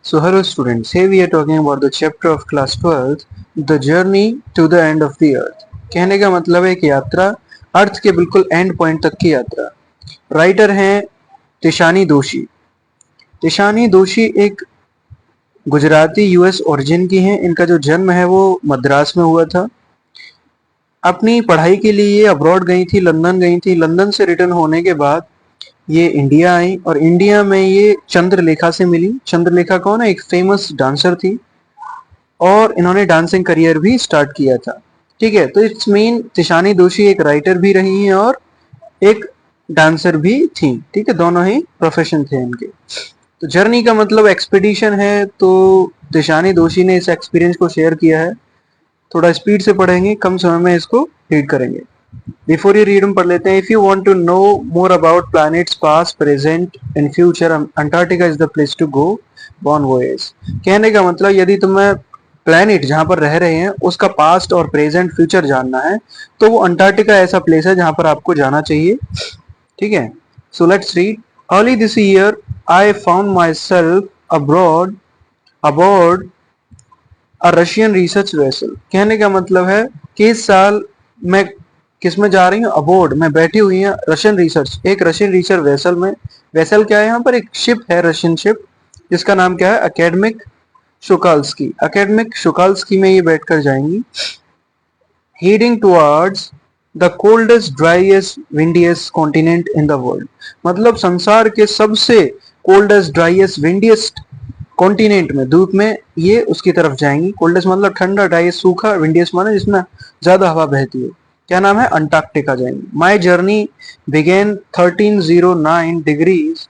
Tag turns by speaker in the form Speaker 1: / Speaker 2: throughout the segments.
Speaker 1: So hello students, here we are talking about the chapter of class 12th, the journey to the end of the earth. कहने का मतलब है कि यात्रा अर्थ के बिल्कुल एंड पॉइंट तक की यात्रा। राइटर हैं तिशानी दोषी। तिशानी दोषी एक गुजराती यूएस ओरिजिन की हैं। इनका जो जन्म है वो मद्रास में हुआ था। अपनी पढ़ाई के लिए ये अब्रॉड गई थी, लंदन गई थी। लंदन से रिटर्न होने के बाद ये इंडिया आई और इंडिया में ये चंद्रलेखा से मिली। चंद्रलेखा कौन है? एक फेमस डांसर थी और इन्होंने डांसिंग करियर भी स्टार्ट किया था। ठीक है, तो इट्स मीन तिशानी दोषी एक राइटर भी रही हैं और एक डांसर भी थी। ठीक है, दोनों ही प्रोफेशन थे इनके। तो जर्नी का मतलब एक्सपीडिशन है, तो तिशानी दोषी ने इस एक्सपीरियंस को शेयर किया है। थोड़ा स्पीड से पढ़ेंगे, कम समय में इसको रीड करेंगे। बिफोर यू रीड हम पढ़ लेते हैं। If you want to know more about planets past present and future, Antarctica is the place to go on voyage. कहने का मतलब यदि तुम्हें प्लैनेट जहां पर रह रहे हैं उसका पास्ट और प्रेजेंट फ्यूचर जानना है तो वो अंटार्कटिका ऐसा प्लेस है जहां पर आपको जाना चाहिए। ठीक है, so let's read. Early this year I found myself abroad aboard a Russian research vessel. कहने का मतलब है कि इस साल मैं किस में जा रही हूँ? अबोर्ड, मैं बैठी हुई हूँ रशियन रिसर्च, एक रशियन रिसर्च वेसल में। वेसल क्या है? यहाँ पर एक शिप है, रशियन शिप, जिसका नाम क्या है? अकेडमिक शुकाल्स्की। अकेडमिक शुकाल्स्की में ये बैठकर जाएंगी। heading towards the coldest driest windiest continent in the world। मतलब संसार के सबसे कोल्डेस्ट ड्राइएस्ट विंडिएस्ट कॉन्टिनेंट में, द्वीप में ये उसकी तरफ जाएंगी। कोल्डेस्ट मतलब ठंडा, ड्राइएस्ट सूखा, विंडिएस्ट माने जिसमें ज्यादा हवा बहती हो। क्या नाम है? अंटार्कटिका जाएंगी। My journey begin 1309 degrees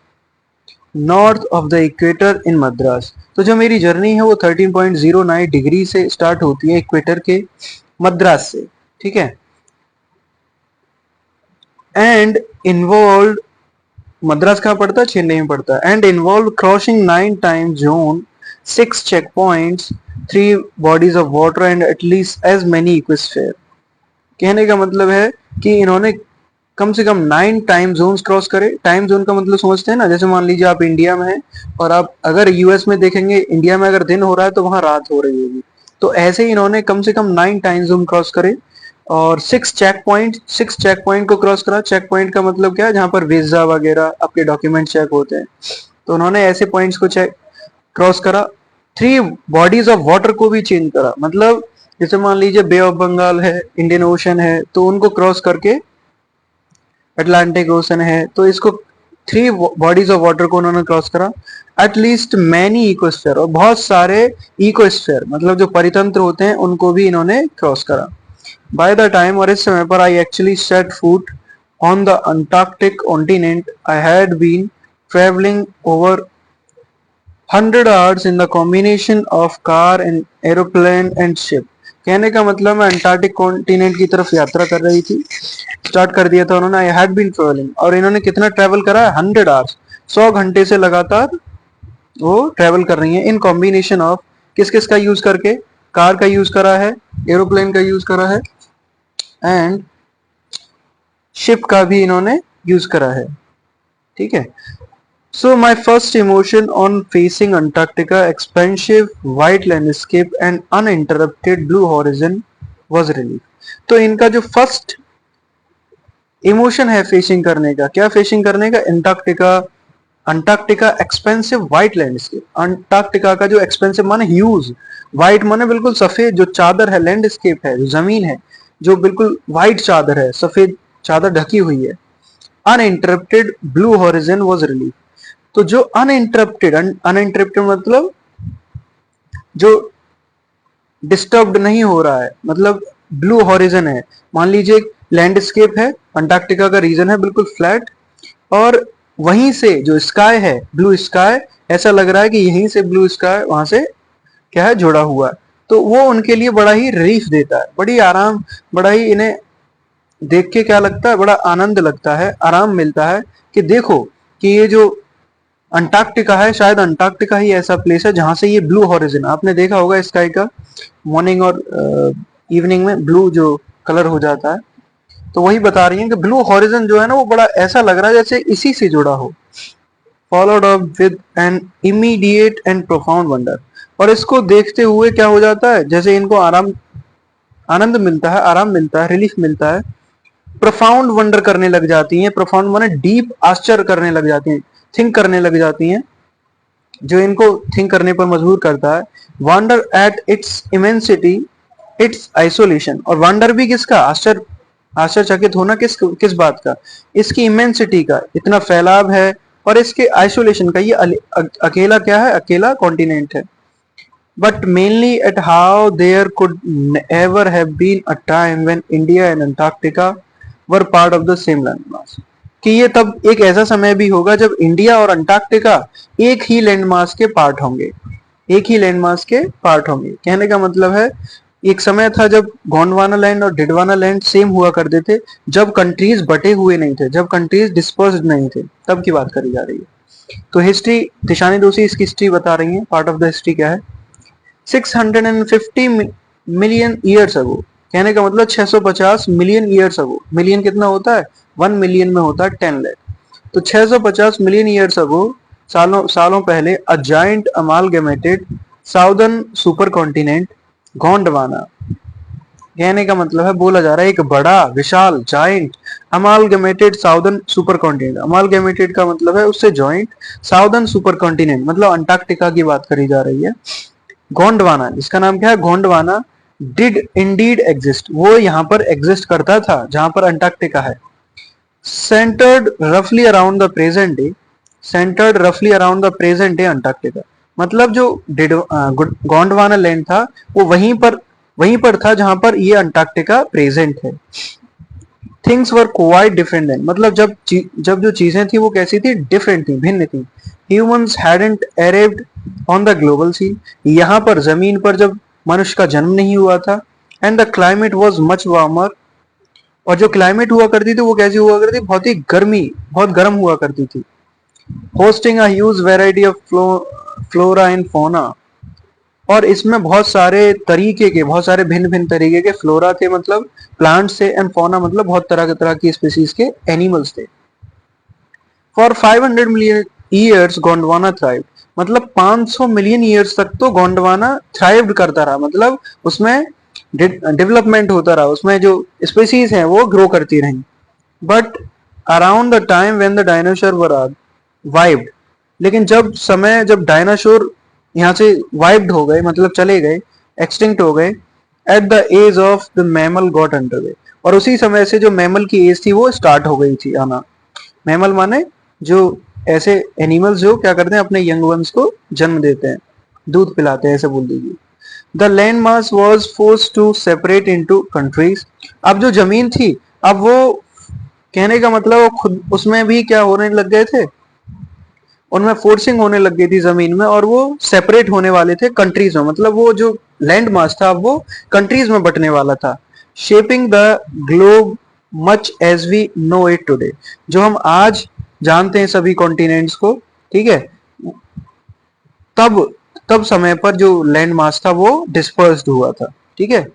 Speaker 1: north of the equator in Madras. तो जो मेरी जर्नी है वो 13.09 डिग्री से स्टार्ट होती है इक्वेटर के मद्रास से। ठीक है, एंड इन्वॉल्व, मद्रास कहाँ पड़ता है? चेन्नई में पड़ता है। And involve crossing 9 time zone, 6 checkpoints, 3 bodies of water and at least as many ecosphere. कहने का मतलब है कि इन्होंने कम से कम 9 टाइम जोन्स क्रॉस करे। टाइम जोन का मतलब समझते हैं ना? जैसे मान लीजिए आप इंडिया में हैं और आप अगर यूएस में देखेंगे, इंडिया में अगर दिन हो रहा है तो वहां रात हो रही होगी। तो ऐसे ही इन्होंने कम से कम 9 टाइम जोन क्रॉस करे और 6 चेक पॉइंट को क्रॉस करा। चेक पॉइंट का मतलब क्या है? जहां पर वीजा वगैरह आपके डॉक्यूमेंट चेक होते हैं, तो उन्होंने ऐसे पॉइंट्स को चेक क्रॉस करा। 3 बॉडीज ऑफ वाटर को भी चेंज करा। मतलब जैसे मान लीजिए बे ऑफ बंगाल है, इंडियन ओशन है, तो उनको क्रॉस करके अटलांटिक ओशन है, तो इसको 3 बॉडीज ऑफ वाटर को उन्होंने क्रॉस करा। एटलीस्ट मैनी इकोस्फेयर, और बहुत सारे इकोस्फेयर मतलब जो परितंत्र होते हैं उनको भी इन्होंने क्रॉस करा। बाय द टाइम, और इस समय पर, I actually set foot on the Antarctic continent I had been travelling over 100 hours in the combination of car and aeroplane and ship. कहने का मतलब मैं अंटार्कटिक कॉन्टिनेंट की तरफ यात्रा कर रही थी, स्टार्ट कर दिया था उन्होंने। आई हैड बीन ट्रेवलिंग, और इन्होंने कितना ट्रेवल करा है? 100 आवर्स, 100 घंटे से लगातार वो ट्रेवल कर रही हैं। इन कॉम्बिनेशन ऑफ, किस किस का यूज करके? कार का यूज करा है, एरोप्लेन का यूज करा है एंड शिप का भी इन्होंने यूज करा है। ठीक है, so my first emotion on facing Antarctica, expansive white landscape and uninterrupted blue horizon, was relief। तो इनका जो फर्स्ट इमोशन है फेसिंग करने का, क्या फेसिंग करने का? Antarctica, Antarctica expensive white landscape. Antarctica का जो एक्सपेंसिव माने ह्यूज, व्हाइट माने बिल्कुल सफेद, जो चादर है, लैंडस्केप है, जो जमीन है, जो बिल्कुल व्हाइट चादर है, सफेद चादर ढकी हुई है। Uninterrupted blue horizon was relief. तो जो अनइंटरप्टेड, अनइंटरप्टेड मतलब जो डिस्टर्ब्ड नहीं हो रहा है, मतलब ब्लू हॉरिजन है। मान लीजिए एक लैंडस्केप है, अंटार्कटिका का रीजन है बिल्कुल फ्लैट, और वहीं से जो स्काई है, ब्लू स्काई, ऐसा लग रहा है कि यहीं से ब्लू स्काई वहां से क्या है? जुड़ा हुआ है। तो वो उनके लिए बड़ा ही रिलीफ देता है, बड़ी आराम, बड़ा ही इन्हें देख के क्या लगता है? बड़ा आनंद लगता है, आराम मिलता है कि देखो कि ये जो अंटार्कटिका है, शायद अंटार्कटिका ही ऐसा प्लेस है जहां से ये ब्लू हॉरिजन, आपने देखा होगा स्काई का मॉर्निंग और इवनिंग में ब्लू जो कलर हो जाता है, तो वही बता रही है कि ब्लू हॉरिजन जो है ना वो बड़ा ऐसा लग रहा है जैसे इसी से जुड़ा हो। followed up with an immediate and profound wonder. और इसको देखते हुए क्या हो जाता है, जैसे इनको आनंद मिलता है, आराम मिलता है, रिलीफ मिलता है, प्रोफाउंड वंडर करने लग जाती हैं। प्रोफाउंड माने डीप आश्चर्य करने लग जाती हैं, थिंक करने लग जाती हैं, जो इनको थिंक करने पर मजबूर करता है। Wonder at its immensity, it's isolation. और वंडर भी किसका, आश्चर्यचकित होना किस बात का, इसकी इमेंसिटी का, इतना फैलाव है, और इसके आइसोलेशन का, ये अकेला क्या है, अकेला कॉन्टिनेंट है। But mainly at how there could ever have been a time when India and Antarctica were part of the same landmass. कि ये तब एक ऐसा समय भी होगा जब इंडिया और अंटार्कटिका एक ही लैंडमास के पार्ट होंगे, एक ही लैंडमास के पार्ट होंगे। कहने का मतलब है एक समय था जब गोंडवाना लैंड और डिडवाना लैंड सेम हुआ करते थे, जब कंट्रीज बटे हुए नहीं थे, जब कंट्रीज डिस्पर्स्ड नहीं थे, तब की बात करी जा रही है। तो हिस्ट्री दिशानी दोषी इसकी हिस्ट्री बता रही है। पार्ट ऑफ द हिस्ट्री क्या है, 650 मिलियन ईयर्स अगो। कहने का मतलब 650 मिलियन ईयर्स अगो। मिलियन कितना होता है, 1 मिलियन में होता है 10 लाख। तो 650 मिलियन ईयर्स अगो, सालों पहले, a giant amalgamated southern super continent Gondwana. कहने का मतलब है, बोला जा रहा है एक बड़ा विशाल giant amalgamated southern super continent. अमालगमेटेड का मतलब है उससे जॉइंट, साउदर्न सुपर कॉन्टिनेंट मतलब अंटार्कटिका की बात करी जा रही है। गोंडवाना, जिसका नाम क्या है, गोंडवाना, डिड इंडीड एग्जिस्ट, वो यहाँ पर एग्जिस्ट करता था जहां पर अंटार्कटिका है। सेंटर्ड रफली around the present day, centred रफली around the present day Antarctica, मतलब जो गोंडवाना लैंड था वो वहीं पर था जहां पर ये अंटार्कटिका प्रेजेंट है। Things were quite different then, मतलब जब जो चीजें थी वो कैसी थी, डिफरेंट थी, भिन्न थी। Humans hadn't arrived on the global scene, यहाँ पर जमीन पर जब मनुष्य का जन्म नहीं हुआ था। And the climate was much warmer, और जो क्लाइमेट हुआ करती थी वो कैसी हुआ करती थी, बहुत ही बहुत गर्म हुआ करती थी। Hosting a huge variety of flora and fauna, और इसमें बहुत सारे भिन्न भिन्न तरीके के फ्लोरा थे, मतलब प्लांट्स थे, एंड फोना मतलब बहुत तरह की स्पीसीज के एनिमल्स थे। For 500 million years Gondwana thrive, मतलब 500 मिलियन ईयर्स तक तो गोंडवाना थ्राइव करता रहा, मतलब उसमें डेवलपमेंट होता रहा, उसमें जो स्पीसीज हैं वो ग्रो करती रही। But around the time when the dinosaur were vibed, लेकिन जब डायनासोर यहाँ से वाइब्ड हो गए, मतलब चले गए, एक्सटिंक्ट हो गए, at the age of the mammal got underway, और उसी समय से जो मैमल की एज थी वो स्टार्ट हो गई थी आना। मैमल माने जो ऐसे एनिमल्स जो क्या करते हैं, अपने यंग वंस को जन्म देते हैं, दूध पिलाते हैं, ऐसे बोल दीजिए। The land mass was force to separate into countries, अब जो जमीन थी, अब वो, कहने का मतलब वो खुद उसमें भी क्या होने लग गए थे, उनमें फोर्सिंग होने लग गई थी जमीन में, और वो सेपरेट होने वाले थे कंट्रीज में, मतलब वो जो लैंड मास था वो कंट्रीज में बटने वाला था। Shaping the globe much as we know it today, जो हम आज जानते हैं सभी कॉन्टिनेंट्स को, ठीक है, तब समय पर जो लैंड मास था वो डिस्पर्स्ड हुआ था, ठीक है।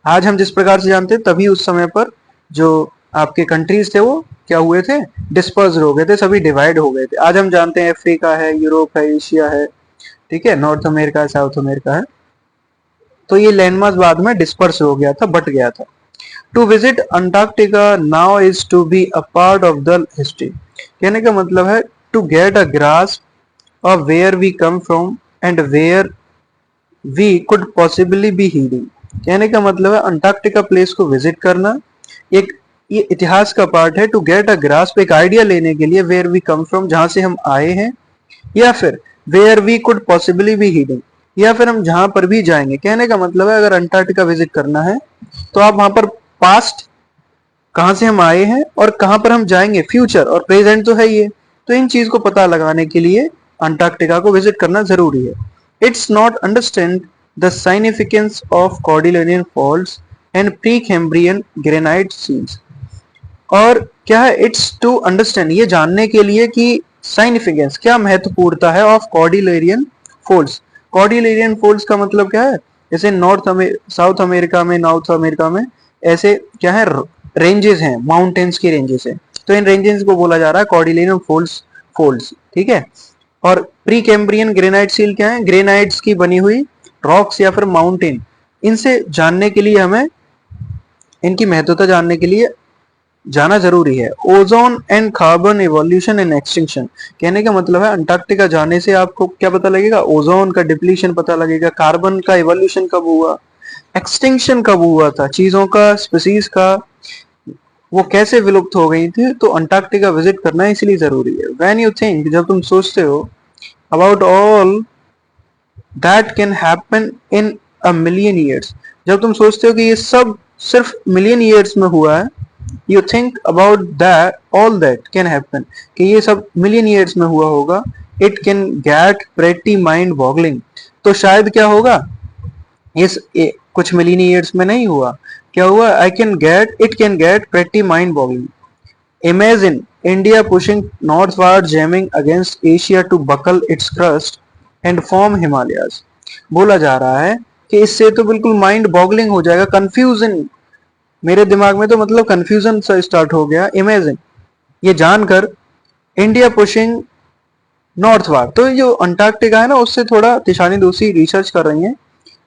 Speaker 1: आज हम जिस प्रकार से जानते हैं, तभी उस समय पर जो आपके कंट्रीज थे वो क्या हुए थे, डिस्पर्स्ड हो गए थे, सभी डिवाइड हो गए थे। आज हम जानते हैं अफ्रीका है, यूरोप है, एशिया है, ठीक है, नॉर्थ अमेरिका है, साउथ अमेरिका है। तो ये लैंडमास बाद में डिस्पर्स हो गया था, बट गया था। To visit Antarctica now is to be a part of the history, कहने का मतलब है to get a grasp of where we come from and where we could possibly be heading. कहने का मतलब है अंटार्कटिका प्लेस को विजिट करना एक ये इतिहास का पार्ट है। टू गेट अ ग्रास्प, एक आइडिया लेने के लिए, वेयर वी कम फ्रॉम, जहां से हम आए हैं, या फिर where we could possibly be heading, या फिर हम जहां पर भी जाएंगे। कहने का मतलब है अगर अंटार्कटिका विजिट करना है तो आप वहां पर पास्ट, कहां से हम आए हैं और कहां पर हम जाएंगे, फ्यूचर और प्रेजेंट तो है ही है, तो इन चीज को पता लगाने के लिए अंटार्कटिका को विजिट करना जरूरी है। It's not understand the significance of Cordilleran faults and Precambrian granite scenes, और क्या है, इट्स टू अंडरस्टैंड, ये जानने के लिए कि साइनिफिकेंस क्या महत्वपूर्णता है ऑफ कॉर्डिलेरियन फोल्ड्स। कॉर्डिलेरियन फोल्ड्स का मतलब क्या है, जैसे साउथ अमेरिका में, नॉर्थ अमेरिका में ऐसे क्या है, रेंजेस हैं, माउंटेन्स की रेंजेस हैं, तो इन रेंजेस को बोला जा रहा है कॉर्डिलेरियन फोल्ड्स, ठीक है। और प्री कैम्ब्रियन ग्रेनाइट सील क्या है? ग्रेनाइट्स की बनी हुई रॉक्स या फिर माउंटेन। इनसे जानने के लिए हमें, इनकी महत्वता जानने के लिए जाना जरूरी है। Ozone and carbon evolution and extinction, कहने का मतलब है अंटार्कटिका जाने से आपको क्या पता लगेगा? ओजोन का डिप्लीशन पता लगेगा, कार्बन का इवोल्यूशन कब हुआ, एक्सटिंक्शन कब हुआ था चीजों का, स्पीसीज का, वो कैसे विलुप्त हो गई थी। तो अंटार्कटिका विजिट करना इसलिए जरूरी है। व्हेन यू थिंक, जब तुम सोचते हो, about all that can happen in a million years, जब तुम सोचते हो कि ये सब सिर्फ मिलियन ईयर्स में हुआ है, you think about that all that can happen, कि ये सब मिलियन ईयर्स में हुआ होगा, it can get pretty mind boggling, तो शायद क्या होगा, कुछ मिलियन ईयर्स में नहीं हुआ, क्या हुआ? It can get pretty mind boggling. Imagine India pushing northward, jamming against Asia to buckle its crust and form Himalayas. बोला जा रहा है कि इससे तो बिल्कुल माइंड बॉगलिंग हो जाएगा, कंफ्यूजन, मेरे दिमाग में तो मतलब कंफ्यूजन सा स्टार्ट हो गया। इमेजिन, ये जानकर, इंडिया पुशिंग नॉर्थवर्ड, तो जो अंटार्कटिका है ना उससे थोड़ा तिशानी दोषी रिसर्च कर रही हैं,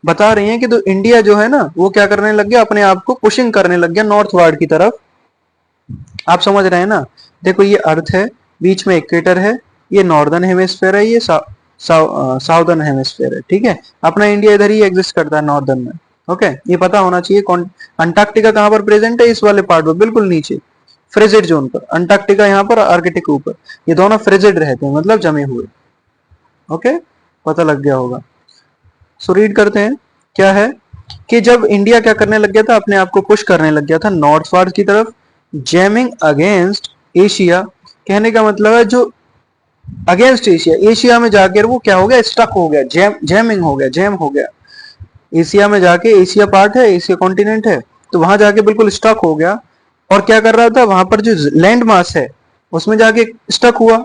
Speaker 1: बता रही हैं कि तो इंडिया जो है ना वो क्या करने लग गया, अपने आप को पुशिंग करने लग गया नॉर्थवर्ड की तरफ। आप समझ रहे हैं ना? देखो ये अर्थ है, बीच में इक्वेटर है, ये नॉर्दर्न हेमिस्फीयर है, ये साउदर्न हेमिस्फीयर है, ठीक है। अपना इंडिया इधर ही एग्जिस्ट करता है नॉर्दर्न में, ओके। ये पता होना चाहिए। कौन अंटार्कटिका कहां पर प्रेजेंट है? इस वाले पार्ट पर, बिल्कुल नीचे फ्रिजिड जोन पर। अंटार्कटिका यहाँ पर, आर्कटिक ऊपर, ये दोनों फ्रिजिड रहते हैं, मतलब जमे हुए, ओके। पता लग गया होगा। सो रीड करते हैं, क्या है कि जब इंडिया क्या करने लग गया था, अपने आप को पुश करने लग गया था नॉर्थवर्ड की तरफ, जैमिंग अगेंस्ट एशिया, कहने का मतलब है जो अगेंस्ट एशिया, एशिया में जाकर वो क्या हो गया, स्टक हो गया, जैमिंग हो गया, जैम हो गया। एशिया में जाके, एशिया पार्ट है, एशिया कॉन्टिनेंट है, तो वहां जाके बिल्कुल स्टक हो गया। और क्या कर रहा था, वहां पर जो लैंड मास है उसमें जाके स्टक हुआ।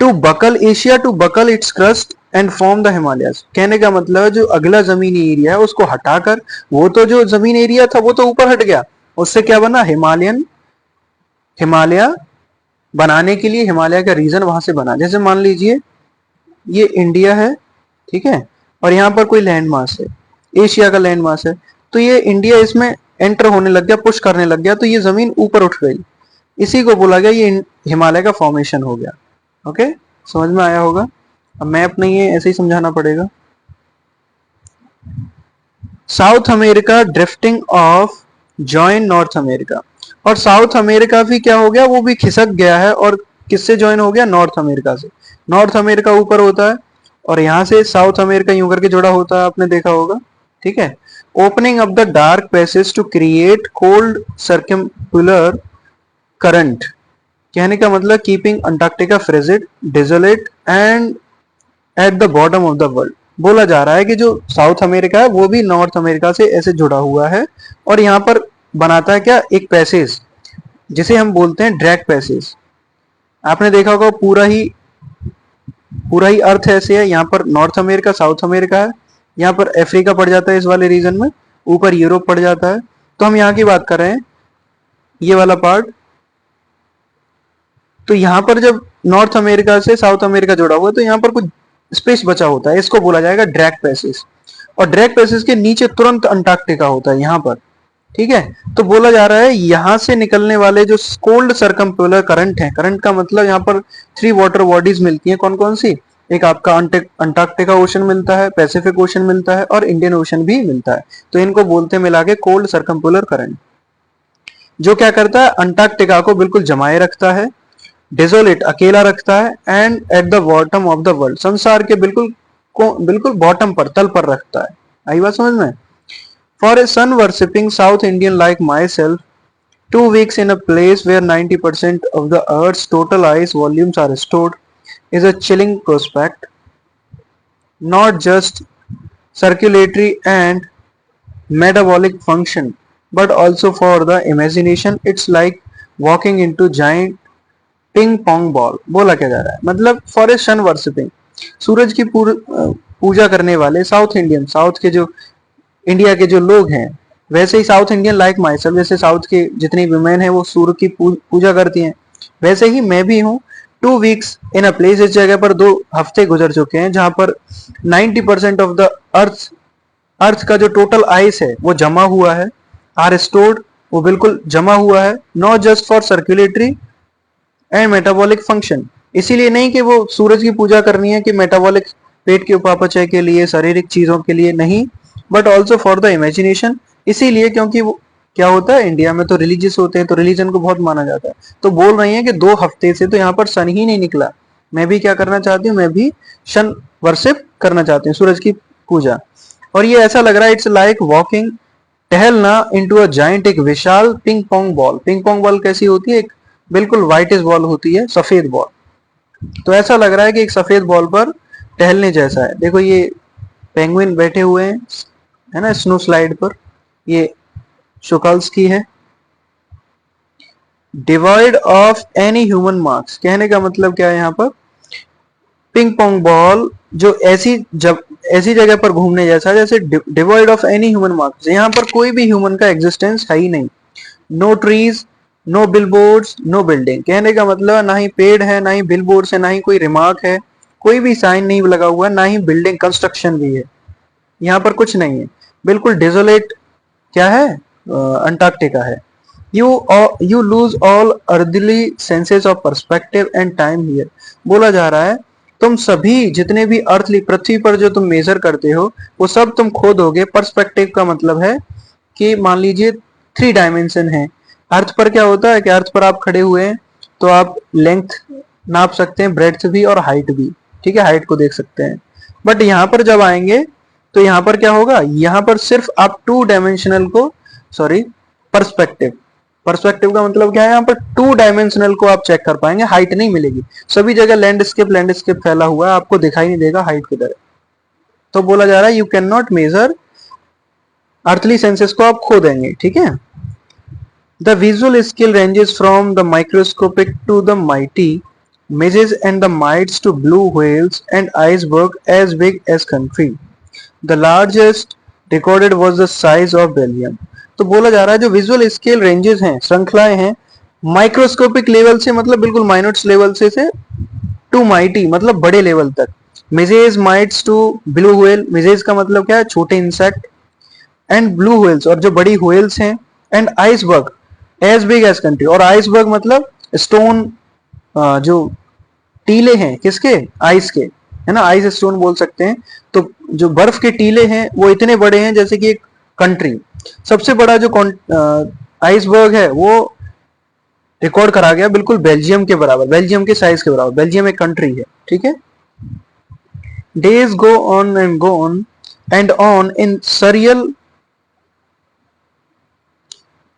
Speaker 1: To buckle Asia, to buckle its crust and form the Himalayas, कहने का मतलब है जो अगला जमीनी एरिया है उसको हटाकर, वो तो जो जमीन एरिया था वो तो ऊपर हट गया, उससे क्या बना, हिमालय बनाने के लिए हिमालय का रीजन वहां से बना। जैसे मान लीजिए ये इंडिया है, ठीक है, और यहाँ पर कोई लैंड मास है, एशिया का लैंड मास है, तो ये इंडिया इसमें एंटर होने लग गया, पुश करने लग गया, तो ये जमीन ऊपर उठ गई, इसी को बोला गया ये हिमालय का फॉर्मेशन हो गया। ओके, समझ में आया होगा। अब मैप नहीं है, ऐसे ही समझाना पड़ेगा। South America drifting of join north America, और साउथ अमेरिका भी क्या हो गया, वो भी खिसक गया है, और किससे ज्वाइन हो गया, नॉर्थ अमेरिका से। नॉर्थ अमेरिका ऊपर होता है और यहां से साउथ अमेरिका यूं करके जुड़ा होता है, आपने देखा होगा, ठीक है। Opening up the dark passage to create cold circumpolar current, कहने का मतलब keeping Antarctica frigid, desolate and at the bottom of the world. बोला जा रहा है कि जो साउथ अमेरिका है वो भी नॉर्थ अमेरिका से ऐसे जुड़ा हुआ है, और यहाँ पर बनाता है क्या, एक पैसेज, जिसे हम बोलते हैं ड्रैग पैसेज। आपने देखा होगा पूरा ही अर्थ ऐसे है, यहाँ पर नॉर्थ अमेरिका, साउथ अमेरिका है, यहाँ पर अफ्रीका पड़ जाता है इस वाले रीजन में, ऊपर यूरोप पड़ जाता है। तो हम यहाँ की बात कर रहे हैं, ये वाला पार्ट। तो यहाँ पर जब नॉर्थ अमेरिका से साउथ अमेरिका जुड़ा हुआ है, तो यहाँ पर कुछ स्पेस बचा होता है, इसको बोला जाएगा ड्रैग पैसेज। और ड्रैग पैसेज के नीचे तुरंत अंटार्कटिका होता है यहाँ पर, ठीक है। तो बोला जा रहा है यहां से निकलने वाले जो कोल्ड सर्कम्पोलर करंट है, करंट का मतलब यहाँ पर 3 वाटर बॉडीज मिलती हैं, कौन कौन सी, एक आपका अंटार्कटिका ओशन मिलता है, पैसिफिक ओशन मिलता है, और इंडियन ओशन भी मिलता है। तो इनको बोलते हैं मिला के कोल्ड सर्कम्पोलर करंट, जो क्या करता है, अंटार्कटिका को बिल्कुल जमाए रखता है, डेजोलेट अकेला रखता है, and at the bottom of the world, संसार के बिल्कुल बॉटम पर, तल पर रखता है। आई बात समझ में। For a sun worshipping South Indian like myself, 2 weeks in a place where 90% of the Earth's total ice volumes are stored is a chilling prospect. Not just circulatory and metabolic function, but also for the imagination. It's like walking into giant ping pong ball. बोला क्या जा रहा है, मतलब for a sun worshipping, सूरज की पूजा करने वाले south Indian, south के जो इंडिया के जो लोग हैं, वैसे ही south Indian like myself, जैसे साउथ के जितनी वुमेन है वो सूर्य की पूजा करती हैं, वैसे ही मैं भी हूँ 2 वीक्स इन अ प्लेस, इस जगह पर 2 हफ्ते गुजर चुके हैं जहां पर 90% ऑफ द अर्थ का जो टोटल आइस है वो जमा हुआ है, आर स्टोर्ड, वो बिल्कुल जमा हुआ है, not just for circulatory and metabolic function, इसीलिए नहीं कि वो सूरज की पूजा करनी है कि मेटाबॉलिक, पेट के उपापचय के लिए, शारीरिक चीजों के लिए नहीं, but also for the imagination, इसीलिए क्योंकि वो क्या होता है, इंडिया में तो रिलीजियस होते हैं तो रिलीजन को बहुत माना जाता है, तो बोल रही है कि 2 हफ्ते से तो यहाँ पर सन ही नहीं निकला, मैं भी क्या करना चाहती हूँ, मैं भी सन वर्शिप करना चाहती हूँ, सूरज की पूजा। और ये ऐसा लग रहा है इट्स लाइक वॉकिंग, टहलना इनटू अ जाइंट, एक विशाल ping pong ball, ping pong ball कैसी होती है, एक बिल्कुल व्हाइटिश बॉल होती है, सफेद बॉल, तो ऐसा लग रहा है कि एक सफेद बॉल पर टहलने जैसा है। देखो ये पेंगुइन बैठे हुए हैं, है ना, स्नो स्लाइड पर, ये शुकल्स की है। Divide of any human marks, कहने का मतलब क्या है यहाँ पर, पिंग पोंग बॉल जो ऐसी जगह पर घूमने जैसा, जैसे divide of any human marks, यहाँ पर कोई भी ह्यूमन का एग्जिस्टेंस है ही नहीं। No trees, no billboards, no building, कहने का मतलब ना ही पेड़ है, ना ही बिलबोर्ड्स है, ना ही कोई रिमार्क है, कोई भी साइन नहीं लगा हुआ, ना ही बिल्डिंग कंस्ट्रक्शन भी है, यहाँ पर कुछ नहीं है, बिल्कुल डेजोलेट क्या है, अंटार्कटिका है। You lose all earthly senses of perspective and time here, बोला जा रहा है तुम सभी जितने भी अर्थली, पृथ्वी पर जो तुम मेजर करते हो वो सब तुम खो दोगे। पर्सपेक्टिव का मतलब है कि मान लीजिए 3 डायमेंशन है, अर्थ पर क्या होता है कि अर्थ पर आप खड़े हुए हैं तो आप लेंथ नाप सकते हैं, ब्रेड्थ भी और हाइट भी, ठीक है, हाइट को देख सकते हैं, बट यहाँ पर जब आएंगे तो यहाँ पर क्या होगा, यहाँ पर सिर्फ आप 2 डायमेंशनल को, सॉरी, पर्सपेक्टिव, पर्सपेक्टिव का मतलब क्या है, यहाँ पर 2 डायमेंशनल को आप चेक कर पाएंगे, हाइट नहीं मिलेगी, सभी जगह लैंडस्केप फैला हुआ है, आपको दिखाई नहीं देगा हाइट किधर है, तो बोला जा रहा है you can not measure, earthly senses को आप खो देंगे, ठीक है। The visual skill ranges from the microscopic to the mighty midges and the mites to blue whales and iceberg as big as country. The largest recorded was the size of Belgium. तो बोला जा रहा है जो visual scale ranges हैं, श्रृंखलाएं हैं, microscopic level से मतलब बिल्कुल माइनट लेवल से टू माइटी मतलब बड़े लेवल तक, midges mites to blue whale, midges का मतलब क्या है, छोटे इंसेक्ट, एंड ब्लू व्हेल्स और जो बड़ी व्हेल्स हैं, and iceberg as big as country, और आइसबर्ग मतलब स्टोन, जो टीले हैं किसके, आइस के, है ना, आइस स्टोन बोल सकते हैं, तो जो बर्फ के टीले हैं वो इतने बड़े हैं जैसे कि एक कंट्री। सबसे बड़ा जो आइसबर्ग है वो रिकॉर्ड करा गया बिल्कुल बेल्जियम के बराबर, बेल्जियम के साइज के बराबर, बेल्जियम एक कंट्री है, ठीक है। Days go on and go on and on in serial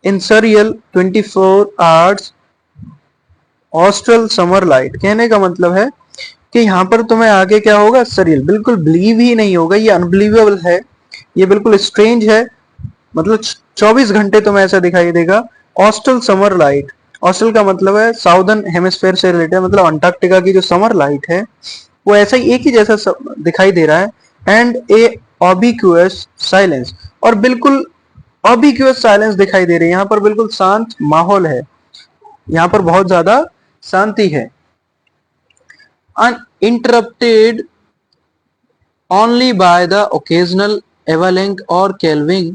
Speaker 1: 24 hours austral summer light, कहने का मतलब है कि यहाँ पर तुम्हें आगे क्या होगा, सरियल, बिल्कुल बिलीव ही नहीं होगा, ये अनबिलीवेबल है, ये बिल्कुल स्ट्रेंज है, मतलब 24 घंटे तुम्हें ऐसा दिखाई देगा। ऑस्ट्रल समर लाइट, ऑस्ट्रल का मतलब है साउदर्न हेमिस्फेयर से रिलेटेड, मतलब अंटार्कटिका की जो समर लाइट है वो ऐसा ही एक ही जैसा दिखाई दे रहा है, एंड ए ऑबिक्यूअस साइलेंस, और बिल्कुल ऑबिक्यूअस साइलेंस दिखाई दे रही है, यहाँ पर बिल्कुल शांत माहौल है, यहाँ पर बहुत ज्यादा शांति है। Uninterrupted only by the occasional avalanche और केल्विंग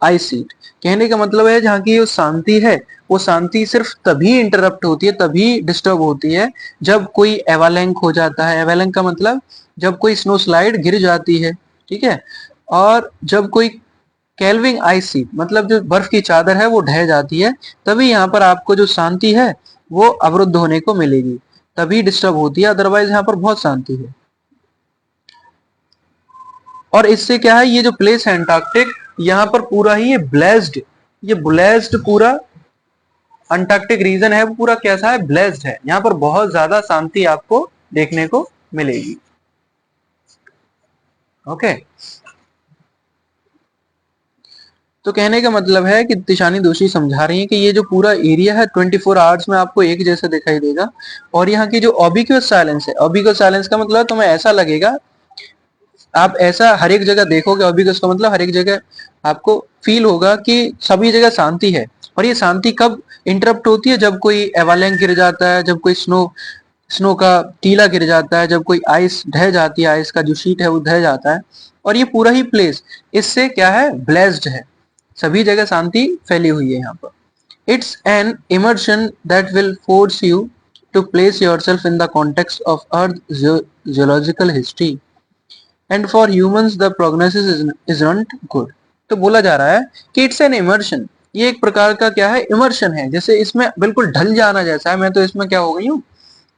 Speaker 1: आइस शीट, कहने का मतलब है जहाँ की जो शांति है वो शांति सिर्फ तभी इंटरप्ट होती है, तभी डिस्टर्ब होती है जब कोई एवालैंक हो जाता है, एवालैंक का मतलब जब कोई स्नो स्लाइड गिर जाती है, ठीक है, और जब कोई केल्विंग आइस शीट मतलब जो बर्फ की चादर है वो ढह जाती है, तभी यहाँ पर आपको जो शांति है वो अवरुद्ध होने को मिलेगी, तभी डिस्टर्ब होती है, अदरवाइज यहाँ पर बहुत शांति है। और इससे क्या है, ये जो प्लेस है अंटार्कटिक, यहाँ पर पूरा ही ये ब्लेस्ड पूरा अंटार्कटिक रीजन है वो पूरा कैसा है, ब्लेस्ड है, यहाँ पर बहुत ज्यादा शांति आपको देखने को मिलेगी, ओके। तो कहने का मतलब है कि तिशानी दोषी समझा रही है कि ये जो पूरा एरिया है 24 आवर्स में आपको एक जैसा दिखाई देगा, और यहाँ की जो ऑबिक्यूअस साइलेंस है, ऑबिक्यूअस साइलेंस का मतलब तुम्हें ऐसा लगेगा, आप ऐसा हर एक जगह देखोगे, ऑबिक्यूअस का मतलब हर एक जगह आपको फील होगा कि सभी जगह शांति है, और ये शांति कब इंटरप्ट होती है, जब कोई एवालैंक गिर जाता है, जब कोई स्नो स्नो का टीला गिर जाता है, जब कोई आइस ढह जाती है, आइस का जो शीट है वो ढह जाता है, और ये पूरा ही प्लेस इससे क्या है, ब्लेस्ड है, सभी जगह शांति फैली हुई है यहाँ पर। It's an immersion that will force you to place yourself in the context of earth geological history and for humans the prognosis isn't good. तो बोला जा रहा है कि इट्स एन इमर्शन, ये एक प्रकार का क्या है, इमर्शन है, जैसे इसमें बिल्कुल ढल जाना जैसा है। मैं तो इसमें क्या हो गई हूँ,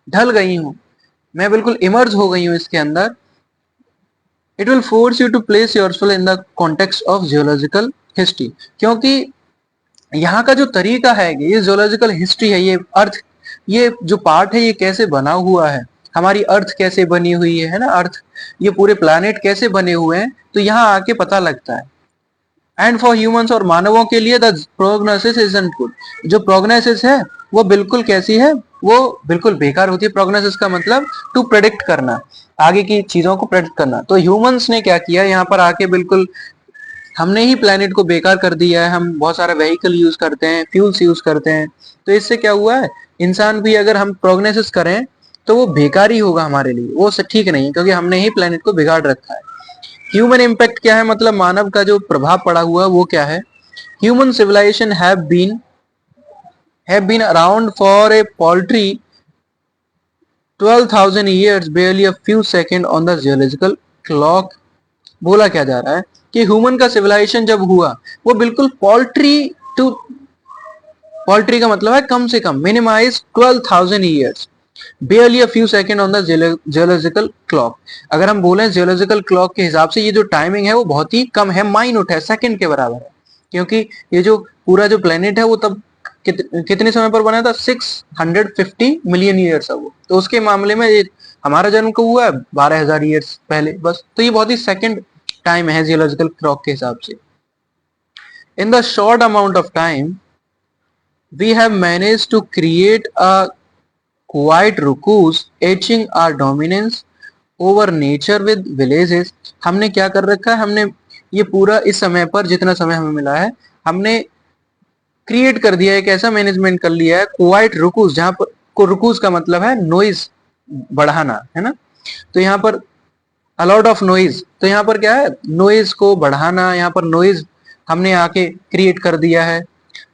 Speaker 1: ढल गई हूँ, मैं बिल्कुल इमर्ज हो गई हूँ इसके अंदर। It will force you to place yourself in the context of geological history, क्योंकि यहाँ का जो तरीका है, ये जियोलॉजिकल हिस्ट्री है, ये अर्थ, ये जो पार्ट है ये कैसे बना हुआ है, हमारी अर्थ कैसे बनी हुई है ना, अर्थ, ये पूरे प्लानिट कैसे बने हुए हैं, तो यहाँ आके पता लगता है। एंड फॉर ह्यूमंस, और मानवों के लिए द प्रोग्नोसिस इजंट गुड, जो प्रोग्नोसिस है वो बिल्कुल कैसी है, वो बिल्कुल बेकार होती है। प्रोग्नोसिस का मतलब टू प्रेडिक्ट करना, आगे की चीजों को प्रेडिक्ट करना। तो ह्यूमंस ने क्या किया यहाँ पर आके, बिल्कुल हमने ही प्लेनेट को बेकार कर दिया है। हम बहुत सारा व्हीकल यूज करते हैं, फ्यूल्स यूज करते हैं, तो इससे क्या हुआ है, इंसान भी अगर हम प्रोग्नोसिस करें तो वो बेकार ही होगा हमारे लिए, वो ठीक नहीं है, क्योंकि हमने ही प्लेनेट को बिगाड़ रखा है। ह्यूमन इम्पैक्ट क्या है, मतलब मानव का जो प्रभाव पड़ा हुआ है वो क्या है। Human civilisation have been around for a paltry 12,000 years, barely a few seconds on the geological clock। बोला क्या जा रहा है कि ह्यूमन का सिविलाइजेशन जब हुआ, वो बिल्कुल पोल्ट्री का मतलब है कम से कम, minimise 12,000 years, barely a few seconds on the geological clock। अगर हम बोले जियोलॉजिकल क्लॉक के हिसाब से, ये जो टाइमिंग है वो बहुत ही कम है, माइन्यूट है, सेकंड के बराबर है, क्योंकि ये जो पूरा जो प्लेनेट है वो तब कितने समय पर बना था, 650 मिलियन ईयर्स अगो, तो उसके मामले में ये हमारा जन्म को हुआ है 12,000 ईयर्स पहले बस, तो ये बहुत ही सेकंड टाइम है जियोलॉजिकल क्लॉक के हिसाब से। In the short amount of time we have managed to create a quiet ruckus, etching our dominance over nature with villages। हमने क्या कर रखा है, हमने ये पूरा इस समय पर जितना समय हमें मिला है, हमने क्रिएट कर दिया है, एक ऐसा मैनेजमेंट कर लिया है, क्वाइट रुकूस, जहां पर को रुकूस का मतलब है नॉइज बढ़ाना, है ना। तो यहाँ पर अलॉट ऑफ नॉइज, तो यहाँ पर क्या है, नॉइज को बढ़ाना, यहाँ पर नॉइज हमने आके क्रिएट कर दिया है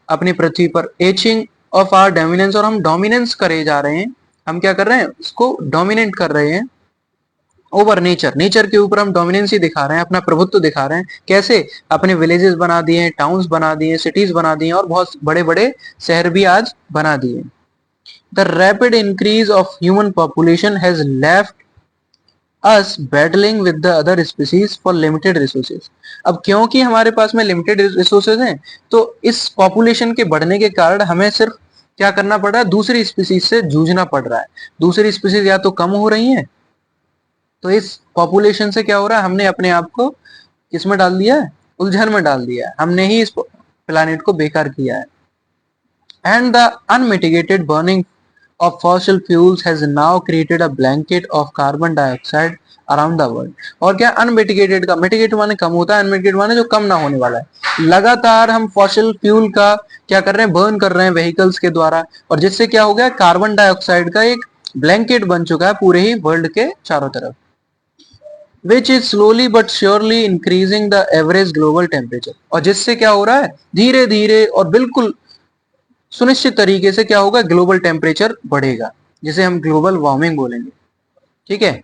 Speaker 1: अपनी पृथ्वी पर। एचिंग ऑफ आर डोमिनेंस, और हम डोमिनेंस करे जा रहे हैं, हम क्या कर रहे हैं, उसको डोमिनेट कर रहे हैं ओवर नेचर, नेचर के ऊपर हम डोमिनेंसी दिखा रहे हैं, अपना प्रभुत्व दिखा रहे हैं। कैसे, अपने विलेजेस बना दिए हैं, टाउन्स बना दिए, सिटीज बना दिए, और बहुत बड़े बड़े शहर भी आज बना दिए। The rapid increase of human population has left us battling with the other species for limited resources. अब क्योंकि हमारे पास में लिमिटेड रिसोर्सेज हैं, तो इस पॉपुलेशन के बढ़ने के कारण हमें सिर्फ क्या करना पड़ रहा है, दूसरी स्पीसीज से जूझना पड़ रहा है। दूसरी स्पीसीज या तो कम हो रही हैं, तो इस पॉपुलेशन से क्या हो रहा है, हमने अपने आप को किसमें डाल दिया है, उलझन में डाल दिया है, हमने ही इस प्लानिट को बेकार किया है। And the unmitigated burning of fossil fuels has now created a blanket of carbon dioxide around the world। और क्या, अनमिटिगेटेड का, मिटिगेट माने कम होता है, अनमिटिगेटेड माने जो कम ना होने वाला है। लगातार हम फॉसिल फ्यूल का क्या कर रहे हैं, बर्न कर रहे हैं व्हीकल्स के द्वारा, और जिससे क्या हो गया, कार्बन डाइऑक्साइड का एक ब्लैंकेट बन चुका है पूरे ही वर्ल्ड के चारों तरफ, which is slowly but surely increasing the average global temperature. और जिससे क्या हो रहा है, धीरे धीरे और बिल्कुल सुनिश्चित तरीके से क्या होगा, ग्लोबल टेम्परेचर बढ़ेगा, जिसे हम ग्लोबल वार्मिंग बोलेंगे। ठीक है,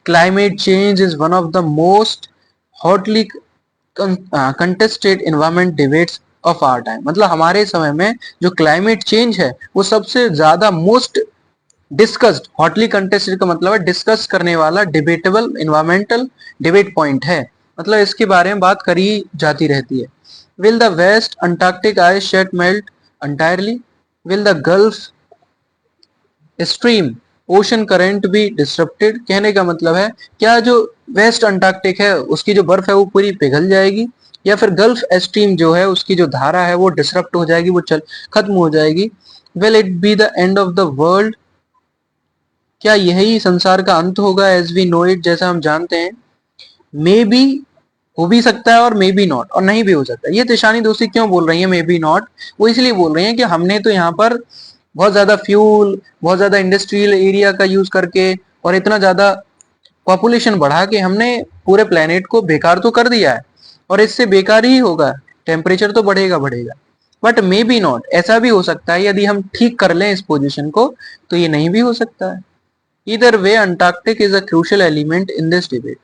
Speaker 1: climate change is one of the most hotly contested environment debates of our time. मतलब हमारे समय में जो क्लाइमेट चेंज है वो सबसे ज्यादा मोस्ट डिस्कस्ड, हॉटली कंटेस्टेड का मतलब है डिस्कस करने वाला, डिबेटेबल एनवायरमेंटल डिबेट पॉइंट है, मतलब इसके बारे में बात करी जाती रहती है। Will the West Antarctic ice sheet melt entirely? Will the Gulf Stream ocean current be disrupted? कहने का मतलब है, क्या जो वेस्ट अंटार्कटिक है उसकी जो बर्फ है वो पूरी पिघल जाएगी, या फिर गल्फ स्ट्रीम जो है उसकी जो धारा है वो डिसरप्ट हो जाएगी, वो खत्म हो जाएगी। Will it be the end of the world? क्या यही संसार का अंत होगा, as we know it, जैसा हम जानते हैं। मे बी, हो भी सकता है, और मे बी नॉट, और नहीं भी हो सकता है। ये तिशानी दोस्ती क्यों बोल रही है मे बी नॉट, वो इसलिए बोल रही है कि हमने तो यहाँ पर बहुत ज्यादा फ्यूल, बहुत ज्यादा इंडस्ट्रियल एरिया का यूज करके और इतना ज्यादा पॉपुलेशन बढ़ा के हमने पूरे प्लेनेट को बेकार तो कर दिया है, और इससे बेकार ही होगा, टेम्परेचर तो बढ़ेगा बढ़ेगा। बट मे बी नॉट, ऐसा भी हो सकता है यदि हम ठीक कर लें इस पोजीशन को, तो ये नहीं भी हो सकता है। Either way Antarctic is a crucial element in this debate,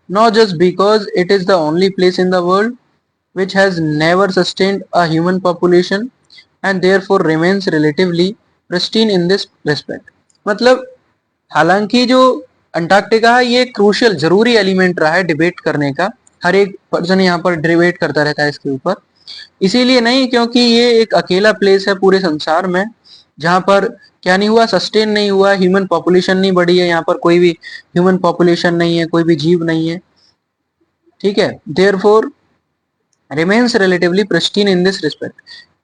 Speaker 1: not just because it is the only place in the world which has never sustained a human population and therefore remains relatively pristine in this respect। मतलब हालांकि जो Antarctica है ये crucial जरूरी element रहा है debate करने का, हर एक पर्सन यहाँ पर डिबेट करता रहता है इसके ऊपर, इसीलिए नहीं क्योंकि ये एक अकेला प्लेस है पूरे संसार में जहां पर क्या नहीं हुआ, सस्टेन नहीं हुआ, ह्यूमन पॉपुलेशन नहीं बढ़ी है, यहाँ पर कोई भी ह्यूमन पॉपुलेशन नहीं है, कोई भी जीव नहीं है, ठीक है। Therefore remains relatively pristine in this respect,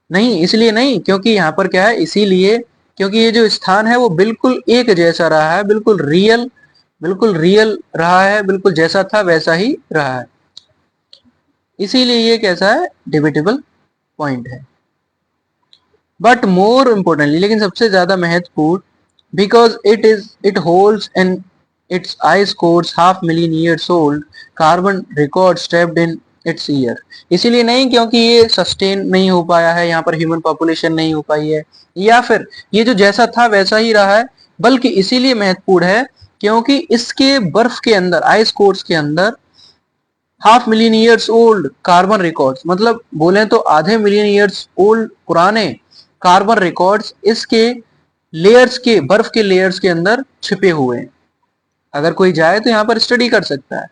Speaker 1: नहीं इसलिए नहीं क्योंकि यहाँ पर क्या है, इसीलिए क्योंकि ये जो स्थान है वो बिल्कुल एक जैसा रहा है, बिल्कुल रियल रहा है, बिल्कुल जैसा था वैसा ही रहा है, इसीलिए ये कैसा है, डिबेटेबल पॉइंट है। बट मोर इम्पोर्टेंटली, लेकिन सबसे ज्यादा महत्वपूर्ण, because it holds N it's ice course half million years old carbon record stepped in its year, इसीलिए नहीं क्योंकि ये सस्टेन नहीं हो पाया है, यहाँ पर ह्यूमन पॉपुलेशन नहीं हो पाई है, या फिर ये जो जैसा था वैसा ही रहा है, बल्कि इसीलिए महत्वपूर्ण है क्योंकि इसके बर्फ के अंदर, आइस कोर्स के अंदर half million years old carbon records, मतलब बोले तो आधे मिलियन ईयर्स ओल्ड पुराने कार्बन रिकॉर्ड्स इसके लेयर्स के, बर्फ के लेयर्स के अंदर छिपे हुए हैं। अगर कोई जाए तो यहाँ पर स्टडी कर सकता है।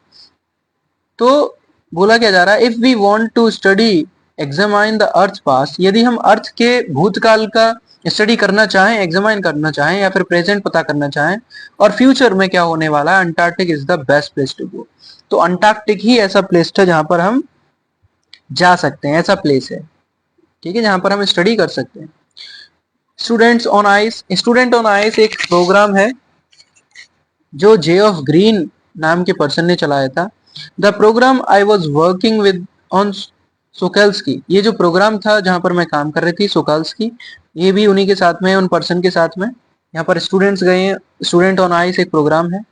Speaker 1: तो बोला क्या जा रहा है, if we want to study examine the earth past, यदि हम अर्थ के भूतकाल का स्टडी करना चाहें, एग्जामाइन करना चाहें, या फिर प्रेजेंट पता करना चाहें और फ्यूचर में क्या होने वाला है, Antarctic is the best place to go. तो अंटार्कटिक ही ऐसा प्लेस है जहां पर हम जा सकते हैं, ऐसा प्लेस है, ठीक है, जहां पर हम स्टडी कर सकते हैं। Students on ice, student on ice एक प्रोग्राम है जो जे ऑफ ग्रीन नाम के पर्सन ने चलाया था। The programme I was working with on Sokolski, ये जो प्रोग्राम था जहां पर मैं काम कर रही थी सोकल्स्की, ये भी उन्हीं के साथ में, उन पर्सन के साथ में, यहाँ पर स्टूडेंट्स गए हैं। स्टूडेंट ऑन आइस एक प्रोग्राम है,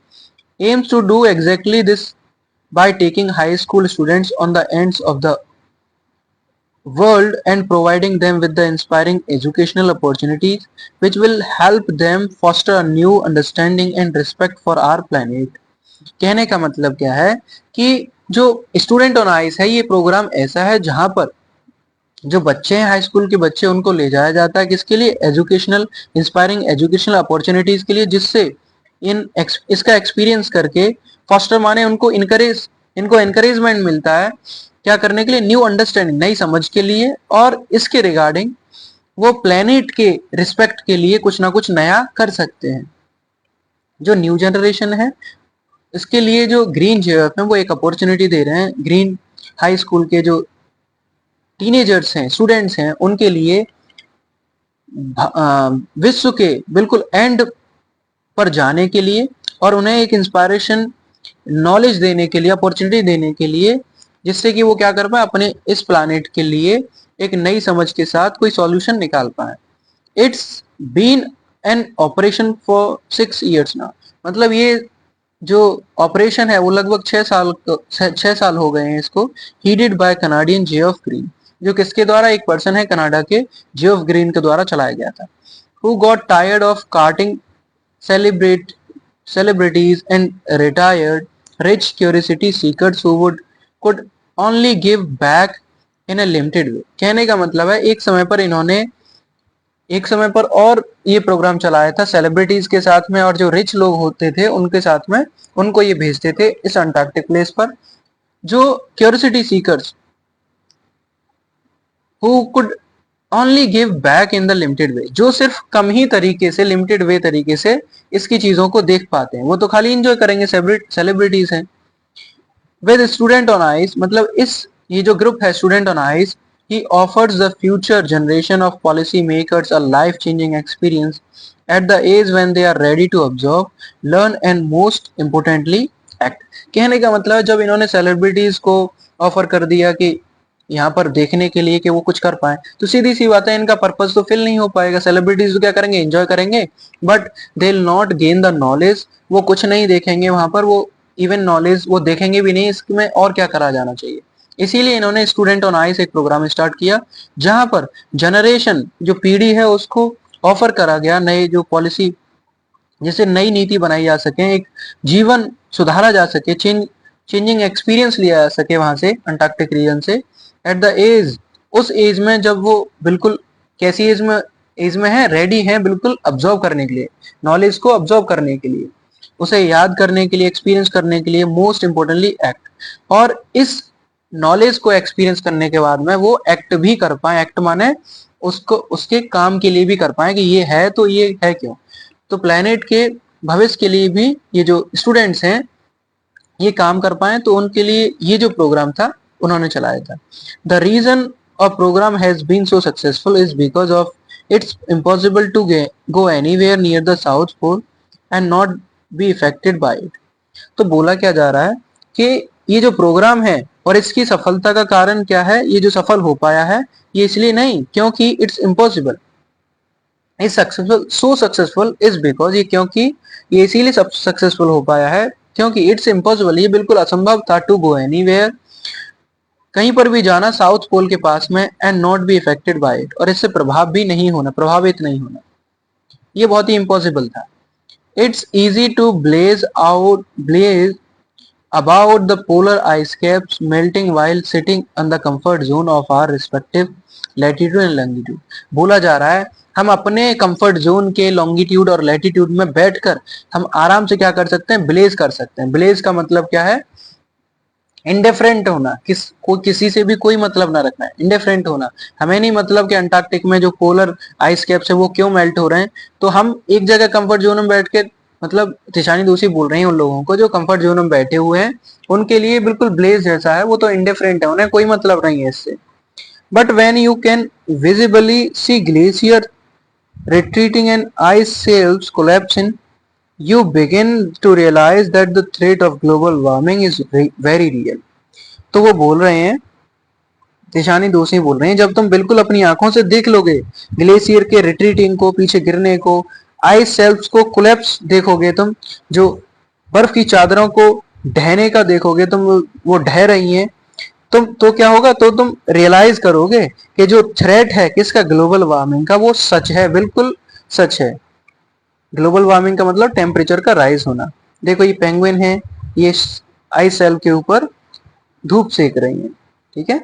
Speaker 1: aims to do exactly this by taking high school students on the ends of the world and providing them with the inspiring educational opportunities which will help them foster a new understanding and respect for our planet। कहने का मतलब क्या है कि जो student on ice है ये programme ऐसा है जहां पर जो बच्चे हैं, हाई स्कूल के बच्चे, उनको ले जाया जाता है किसके लिए, एजुकेशनल, इंस्पायरिंग एजुकेशनल अपॉर्चुनिटीज के लिए, जिससे इसका एक्सपीरियंस करके फॉस्टर माने उनको इनकरेजमेंट मिलता है क्या करने के लिए, न्यू अंडरस्टैंडिंग, नई समझ के लिए, और इसके रिगार्डिंग वो प्लेनेट के रिस्पेक्ट के लिए कुछ ना कुछ नया कर सकते हैं। जो न्यू जनरेशन है इसके लिए जो ग्रीन जेएफ है वो एक अपॉर्चुनिटी दे रहे हैं, ग्रीन हाई स्कूल के जो टीनेजर्स हैं, स्टूडेंट्स हैं, उनके लिए विश्व के बिल्कुल एंड पर जाने के लिए और उन्हें एक इंस्पायरेशन, नॉलेज देने के लिए, अपॉर्चुनिटी देने के लिए, जिससे कि वो क्या कर पाए, अपने इस प्लानेट के लिए एक नई समझ के साथ कोई सॉल्यूशन निकाल पाए। It's been an operation for 6 years now, मतलब ये जो ऑपरेशन है वो लगभग 6 साल हो गए हैं इसको, headed by Canadian Jeff Green, जो किसके द्वारा, एक पर्सन है कनाडा के जे ऑफ ग्रीन के द्वारा चलाया गया था। Who got tired of carting celebrities and retired rich curiosity seekers who could only give back in a limited way। कहने का मतलब है एक समय पर इन्होंने, एक समय पर और ये प्रोग्राम चलाया था सेलिब्रिटीज के साथ में, और जो रिच लोग होते थे उनके साथ में उनको ये भेजते थे इस अंटार्कटिक प्लेस पर, जो curiosity seekers who could only give back in the limited way, जो सिर्फ कम ही तरीके से, लिमिटेड वे तरीके से इसकी चीजों को देख पाते हैं, वो तो खाली इंजॉय करेंगे, सेलिब्रिटीज हैं। विद स्टूडेंट ऑन आइस, मतलब इस ये जो ग्रुप है student on ice, he offers the future generation of policy makers a life changing experience at the age when they are ready to observe, learn and most importantly act। कहने का मतलब जब इन्होंने सेलिब्रिटीज को offer कर दिया कि यहाँ पर देखने के लिए कि वो कुछ कर पाए, तो सीधी सी बात है इनका पर्पस तो फिल नहीं हो पाएगा। सेलिब्रिटीज तो क्या करेंगे, एंजॉय करेंगे, but they will not gain the knowledge. वो कुछ नहीं देखेंगे वहां पर, वो इवन नॉलेज वो देखेंगे भी नहीं इसमें और क्या करा जाना चाहिए। इसीलिए इन्होंने स्टूडेंट ऑन आइस एक प्रोग्राम स्टार्ट किया, जहां पर जनरेशन जो पीढ़ी है उसको ऑफर करा गया नए जो पॉलिसी, जिससे नई नीति बनाई जा सके, एक जीवन सुधारा जा सके, चेंजिंग एक्सपीरियंस लिया जा सके वहां से अंटार्कटिक रीजन से। एट द एज, उस एज में जब वो बिल्कुल कैसी एज में है, रेडी है बिल्कुल अब्जॉर्व करने के लिए, नॉलेज को अब्जॉर्व करने के लिए, उसे याद करने के लिए, एक्सपीरियंस करने के लिए, मोस्ट इंपोर्टेंटली एक्ट। और इस नॉलेज को एक्सपीरियंस करने के बाद में वो एक्ट भी कर पाए। एक्ट माने उसको उसके काम के लिए भी कर पाए कि ये है तो ये है क्यों। तो प्लेनेट के भविष्य के लिए भी ये जो स्टूडेंट्स हैं ये काम कर पाए, तो उनके लिए ये जो प्रोग्राम था उन्होंने चलाया था। The reason a programme has been so successful is because of its impossible to go anywhere near the South Pole and not be affected by it. तो बोला क्या जा रहा है कि ये जो प्रोग्राम है और इसकी सफलता का कारण क्या है, ये जो सफल हो पाया है ये इसलिए नहीं क्योंकि it's impossible, is successful, so successful is because, ये क्योंकि ये इसीलिए सक्सेसफुल हो पाया है क्योंकि इट्स इम्पॉसिबल, ये बिल्कुल असंभव था, टू गो एनीवेयर, कहीं पर भी जाना साउथ पोल के पास में, and not be affected by it, और इससे प्रभाव भी नहीं होना, प्रभावित नहीं होना, ये बहुत ही इम्पॉसिबल था। It's easy to blaze about the polar ice caps melting while sitting on the comfort zone of our respective latitude and longitude। बोला जा रहा है हम अपने कंफर्ट जोन के लॉन्गिट्यूड और लैटिट्यूड में बैठकर हम आराम से क्या कर सकते हैं, ब्लेज कर सकते हैं। ब्लेज का मतलब क्या है, इंडिफरेंट होना, किसी से भी कोई मतलब ना रखना है, इंडिफरेंट होना। हमें नहीं मतलब कि अंटार्कटिक में जो पोलर आइस कैप्स है वो क्यों मेल्ट हो रहे हैं, तो हम एक जगह कंफर्ट जोन में बैठ के, मतलब तिशानी दोषी बोल रही हैं उन लोगों को जो कंफर्ट जोन में बैठे हुए हैं, उनके लिए बिल्कुल ब्लेज जैसा है, वो तो इंडिफरेंट है, उन्हें कोई मतलब नहीं है इससे। But when you can visibly see glacier retreating and ice shelves collapsing, you begin to realize that the threat of global warming is very real। तो वो बोल रहे हैं, तिशानी दोषी बोल रहे हैं, जब तुम बिल्कुल अपनी आंखों से देख लोगे ग्लेशियर के रिट्रीटिंग को, पीछे गिरने को, आइस शेल्फ्स को कोलैप्स देखोगे, तुम जो बर्फ की चादरों को ढहने का देखोगे, तुम वो ढह रही हैं, तुम तो क्या होगा, तो तुम रियलाइज करोगे कि जो थ्रेट है किसका, ग्लोबल वार्मिंग का, वो सच है, बिल्कुल सच है। ग्लोबल वार्मिंग का मतलब टेम्परेचर का राइज होना। देखो ये पेंगुइन है, ये आइस शेल्फ के ऊपर धूप सेक रही है, ठीक है।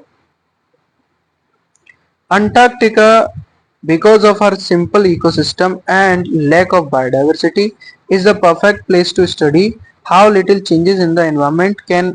Speaker 1: Antarctica, because of her simple ecosystem and lack of biodiversity, is the perfect place to study how little changes in the environment can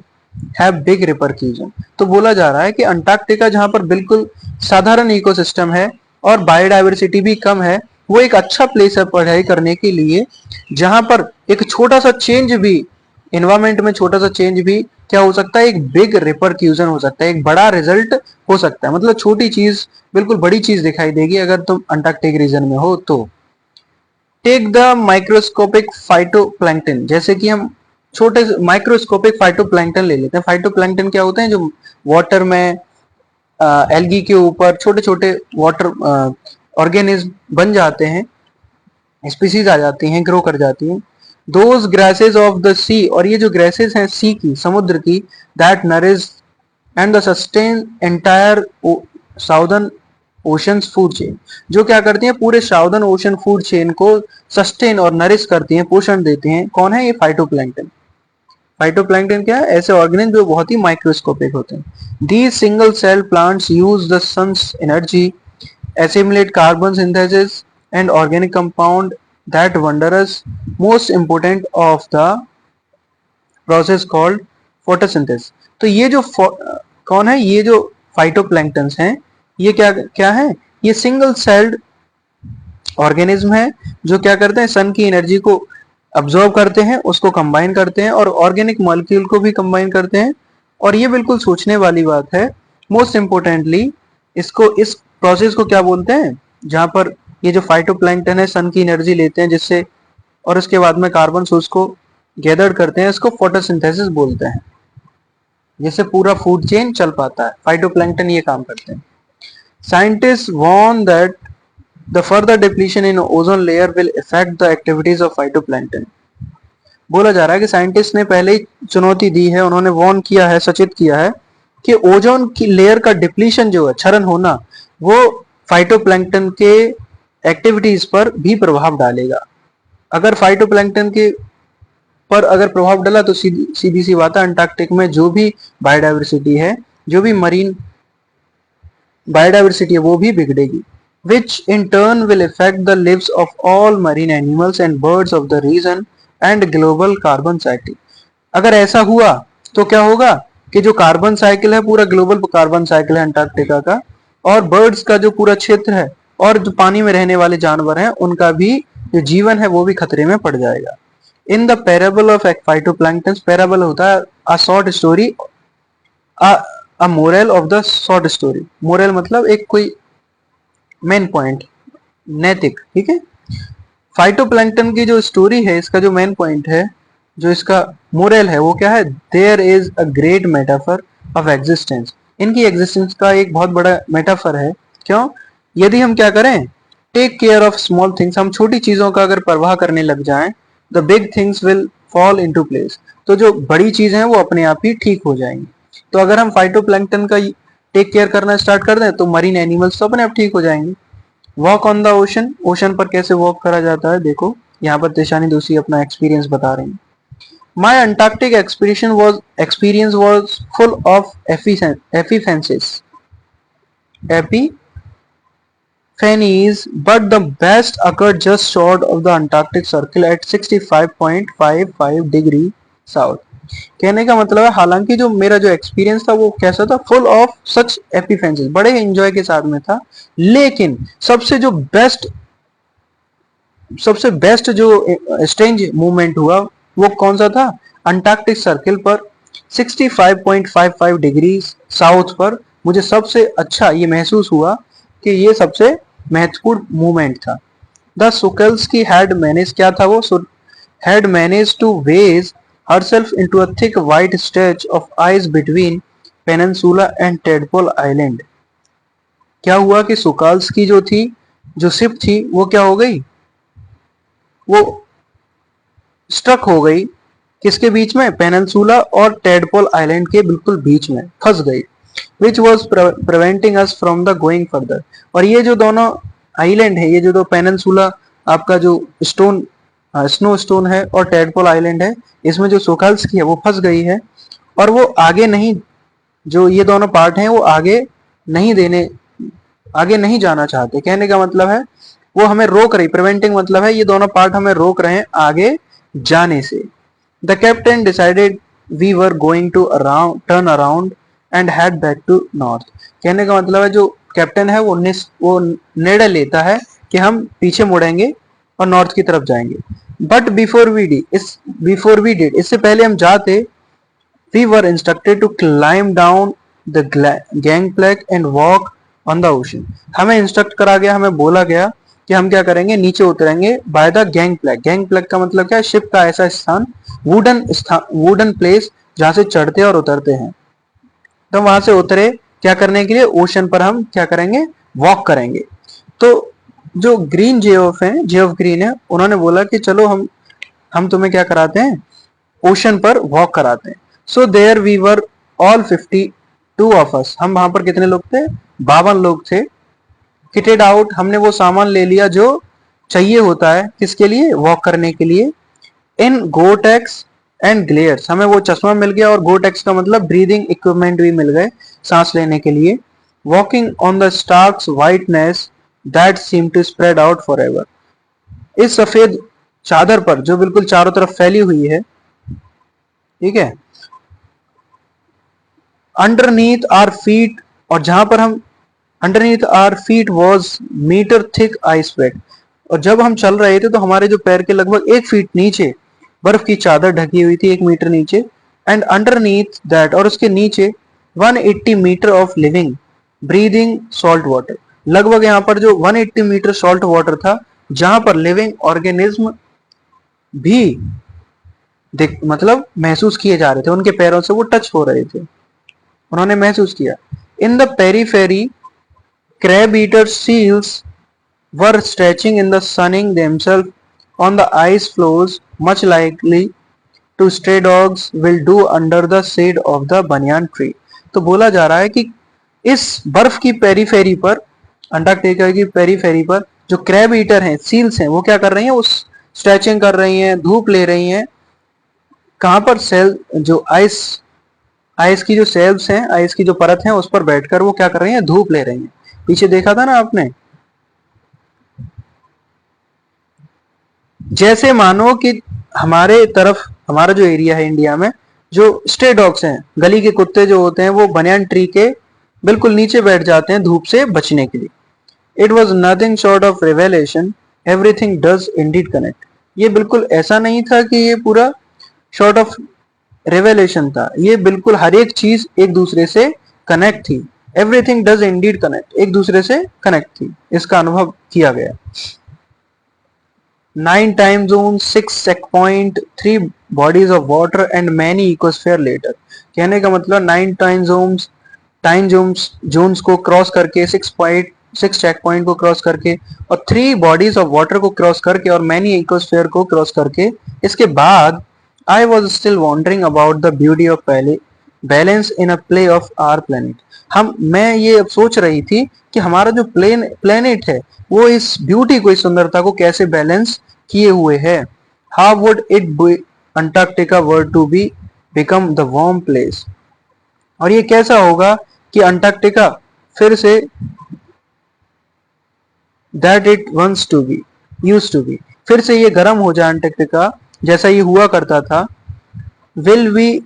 Speaker 1: have big repercussion। तो बोला जा रहा है कि अंटार्कटिका जहां पर बिल्कुल साधारण इकोसिस्टम है और बायोडाइवर्सिटी भी कम है, वो एक अच्छा प्लेस है पढ़ाई करने के लिए, जहां पर एक छोटा सा चेंज भी, एनवायरमेंट में छोटा सा चेंज भी क्या हो सकता है, एक बिग रिपरक्यूजन हो सकता है, एक बड़ा रिजल्ट हो सकता है। मतलब छोटी चीज बिल्कुल बड़ी चीज दिखाई देगी अगर तुम अंटार्कटिक रीजन में हो तो। टेक द माइक्रोस्कोपिक फाइटोप्लैंक्टन, जैसे कि हम छोटे माइक्रोस्कोपिक फाइटोप्लैंक्टन ले लेते हैं। फाइटोप्लैंक्टन क्या होते हैं, जो वाटर में एल्गी के ऊपर छोटे छोटे वाटर ऑर्गेनिज्म बन जाते हैं, स्पीसीज आ जाती हैं, ग्रो कर जाती हैं। दोज ग्रासेस ऑफ द सी, और ये जो ग्रासेस हैं सी की, समुद्र की, that nourish and the sustain entire southern oceans food chain, जो क्या करती हैं, पूरे साउदर्न ओशन फूड चेन को सस्टेन और नरिश करती हैं, पोषण देते हैं। कौन है ये, फाइटोप्लैंक्टन। फाइटोप्लैंक्टन क्या है, ऐसे ऑर्गेनिज्म जो बहुत ही माइक्रोस्कोपिक होते हैं। These single cell plants use the sun's energy, assimilate carbon synthesis and organic compound that wondrous most important of the process called photosynthesis। तो ये जो कौन है, ये जो फाइटोप्लैंक्टन्स हैं, ये क्या क्या है, ये सिंगल सेल्ड ऑर्गेनिज्म है जो क्या करते हैं, सन की एनर्जी को अब्जॉर्व करते हैं, उसको कंबाइन करते हैं और ऑर्गेनिक मॉलिक्यूल को भी कंबाइन करते हैं। और ये बिल्कुल सोचने वाली बात है, मोस्ट इंपोर्टेंटली इसको, इस प्रोसेस को क्या बोलते हैं, जहां पर ये जो फाइटोप्लैंक्टन है सन की एनर्जी लेते हैं जिससे, और उसके बाद में कार्बन सोर्स को गैदर करते हैं, इसको फोटोसिंथेसिस बोलते हैं। जिससे पूरा फूड चेन चल पाता है। फाइटोप्लैंक्टन ये काम करते हैं। Scientist warn that the further depletion in ozone layer will affect the activities of phytoplankton. बोला जा रहा है कि साइंटिस्ट ने पहले ही चुनौती दी है, उन्होंने वार्न किया है, सचेत किया है कि ओजोन की लेयर का डिप्लीशन जो है, क्षरण होना, वो फाइटोप्लैंक्टन के एक्टिविटीज पर भी प्रभाव डालेगा। अगर फाइटोप्लैंक्टन के पर अगर प्रभाव डाला तो सीधी सी बात है, अंटार्कटिक में जो भी बायोडाइवर्सिटी है, जो भी मरीन बायोडाइवर्सिटी है, वो भी बिगड़ेगी, which in turn will affect the lives of all marine animals and birds of the region and global carbon cycle। अगर ऐसा हुआ तो क्या होगा कि जो कार्बन साइकिल है, पूरा ग्लोबल कार्बन साइकिल है अंटार्कटिका का, और बर्ड्स का जो पूरा क्षेत्र है, और जो पानी में रहने वाले जानवर हैं, उनका भी जो जीवन है वो भी खतरे में पड़ जाएगा। In the parable of phytoplankton, parable होता है a short story, a moral of the short story. Moral मतलब एक कोई मेन पॉइंट, नैतिक, ठीक है। फाइटोप्लैंक्टन की जो स्टोरी है, इसका जो मेन पॉइंट है, जो इसका मोरल है, वो क्या है? There is a great metaphor of existence. इनकी एग्जिस्टेंस का एक बहुत बड़ा मेटाफर है। क्यों? यदि हम क्या करें, take care of small things, हम छोटी चीजों का अगर परवाह करने लग जाएं, the big things will fall into place, तो जो बड़ी चीजें हैं वो अपने आप ही ठीक हो जाएंगी। तो अगर हम फाइटोप्लैंक्टन का टेक केयर करना स्टार्ट कर दें तो मरीन एनिमल्स तो अपने आप ठीक हो जाएंगे। Walk on the ocean, ocean पर कैसे वॉक करा जाता है, देखो यहाँ पर तिशानी दोषी अपना एक्सपीरियंस बता रही हैं। माई Antarctic experience was full of epiphanies, but the best occurred just short of the Antarctic Circle at 65.55 degree south. कहने का मतलब है, हालांकि जो मेरा जो एक्सपीरियंस था वो कैसा था, फुल ऑफ सच एपिफेंसेस, बड़े एंजॉय के साथ में था, लेकिन सबसे बेस्ट जो स्ट्रेंज मूवमेंट हुआ वो कौन सा था? अंटार्कटिक सर्किल पर 65.55 डिग्री साउथ पर मुझे सबसे अच्छा ये महसूस हुआ कि ये सबसे महत्वपूर्ण मूवमेंट था। द सुकेल्स्की हैड मैनेज, क्या था वो? had managed to wedge herself into a thick white stretch of ice between Peninsula and Tadpole Island। क्या हुआ कि सुकाल्स की जो शिप थी वो क्या हो गई? वो स्ट्रक हो गई किसके बीच में? पेनिनसुला और टेडपोल आइलैंड के बिल्कुल बीच में फंस गई। Which was preventing us from the going further. और ये जो दोनों आइलैंड है, ये जो दो पेनिनसुला आपका जो स्नो स्टोन है और टेडपोल आइलैंड है, इसमें जो सोकाल्स की है वो फंस गई है, और वो आगे नहीं, जो ये दोनों पार्ट हैं वो आगे नहीं जाना चाहते। कहने का मतलब है वो हमें रोक रही, प्रिवेंटिंग मतलब है ये दोनों पार्ट हमें रोक रहे हैं आगे जाने से। The captain decided we were going to turn around and head back to north. कहने का मतलब है जो कैप्टन है वो निर्णय लेता है कि हम पीछे मुड़ेंगे और नॉर्थ की तरफ जाएंगे। बट बिफोर वी डिड, इससे पहले हम जाते, we were instructed to climb down the gangplank and walk on the ocean. हमें इंस्ट्रक्ट करा गया, हमें बोला गया कि हम क्या करेंगे, नीचे उतरेंगे बाय द गैंगप्लैंक। गैंगप्लैंक का मतलब क्या है? शिप का ऐसा स्थान, वुडन प्लेस जहां से चढ़ते और उतरते हैं। तो वहां से उतरे क्या करने के लिए? ओशन पर हम क्या करेंगे? वॉक करेंगे। तो जो ग्रीन जेऑफ है, जेऑफ ग्रीन है, उन्होंने बोला कि चलो हम तुम्हें क्या कराते हैं? ओशन पर वॉक कराते हैं। So there we were all 52 of us. हम वहां पर कितने लोग थे? 52 लोग थे। किटेड आउट, हमने वो सामान ले लिया जो चाहिए होता है किसके लिए? वॉक करने के लिए। इन गोटेक्स एंड ग्लेयर्स, हमें वो चश्मा मिल गया, और गोटेक्स का मतलब ब्रीदिंग इक्विपमेंट भी मिल गए सांस लेने के लिए। Walking on the stark's whiteness that seem to spread out for ever. इस सफेद चादर पर जो बिल्कुल चारों तरफ फैली हुई है, ठीक है, अंडरनीथ आवर फीट, और जहां पर हम underneath our feet was metre thick ice pack. और जब हम चल रहे थे तो हमारे जो पैर के लगभग 1 फीट नीचे बर्फ की चादर ढकी हुई थी, 1 मीटर नीचे। एंड अंडरनीथ दैट, और उसके नीचे 180 metre of living breathing salt water. लगभग यहाँ पर जो 180 मीटर सॉल्ट वाटर था, जहां पर लिविंग ऑर्गेनिज्म भी मतलब महसूस किए जा रहे थे, उनके पैरों से वो टच हो रहे थे। उन्होंने महसूस किया। In the periphery crab eater seals were stretching in the sunning themselves on the ice floes, much likely to stray dogs will do under the shade of the banyan tree। तो बोला जा रहा है कि इस बर्फ की पेरीफेरी पर, अंटार्कटिका की पेरीफेरी पर जो क्रैब ईटर हैं, सील्स हैं, वो क्या कर रही हैं, उस स्ट्रेचिंग कर रही हैं, धूप ले रही हैं। कहां पर? सेल जो आइस आइस की जो सेल्स हैं, आइस की जो परत है, उस पर बैठकर वो क्या कर रही हैं, धूप ले रही हैं। पीछे देखा था ना आपने, जैसे मानो कि हमारे तरफ, हमारा जो एरिया है इंडिया में, जो स्ट्रे डॉग्स हैं, गली के कुत्ते जो होते हैं, वो बनियान ट्री के बिल्कुल नीचे बैठ जाते हैं धूप से बचने के लिए। It was nothing short of revelation, everything does Indeed connect. ये बिल्कुल ऐसा नहीं था कि ये पूरा शॉर्ट ऑफ रेवेलेशन था, ये बिल्कुल हर एक चीज एक दूसरे से कनेक्ट थी। एवरीथिंग डज इंडीड कनेक्ट, एक दूसरे से कनेक्ट थी, इसका अनुभव किया गया। 9 time zones, 6 checkpoint, 3 bodies of water and many ecosphere later। कहने का मतलब 9 टाइम जोन्स को क्रॉस करके, 6 चेक पॉइंट को क्रॉस करके और 3 बॉडीज ऑफ वाटर को क्रॉस करके और मैनी इकोस्फेयर को क्रॉस करके, इसके बाद I was still wondering about the beauty of balance in a play of our planet. मैं ये अब सोच रही थी कि हमारा जो प्लेनेट है वो इस ब्यूटी को, इस सुंदरता को कैसे बैलेंस किए हुए है। How would it be Antarctica were to be become the warm place. और ये कैसा होगा कि अंटार्कटिका फिर से that it once to be, use to be, फिर से ये गर्म हो जाए अंटार्कटिका जैसा ये हुआ करता था। Will we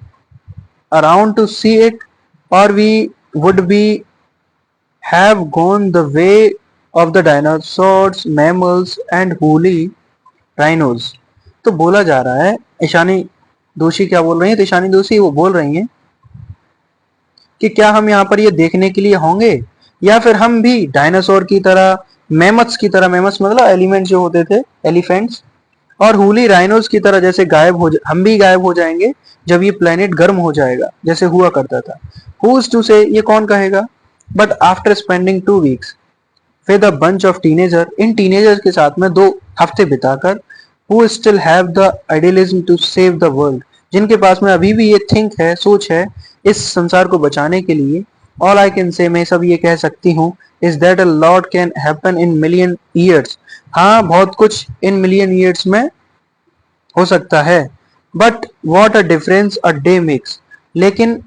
Speaker 1: around to see it और we would be have gone the way of the dinosaurs, mammals and woolly rhinos. तो बोला जा रहा है, ईशानी दोषी क्या बोल रही है, तो ईशानी दोषी वो बोल रही हैं कि क्या हम यहाँ पर ये देखने के लिए होंगे, या फिर हम भी डायनासोर की तरह, मैमथ्स की तरह, मैमथ्स मतलब एलिमेंट जो होते थे, एलिफेंट्स, और हुली राइनोज की तरह जैसे हम भी गायब हो जाएंगे जब ये प्लेनेट गर्म हो जाएगा जैसे हुआ करता था। Who's to say, ये कौन कहेगा। But after spending 2 weeks with a bunch of teenager, in teenager के साथ में 2 हफ्ते बिताकर, who still have the idealism to save the world, जिनके पास में अभी भी ये थिंक है, सोच है इस संसार को बचाने के लिए। ऑल आई कैन से, मैं सब ये कह सकती हूँ, is that a lot can happen in million years. हाँ, बहुत कुछ इन मिलियन ईयर्स में हो सकता है। But what a difference a day makes, लेकिन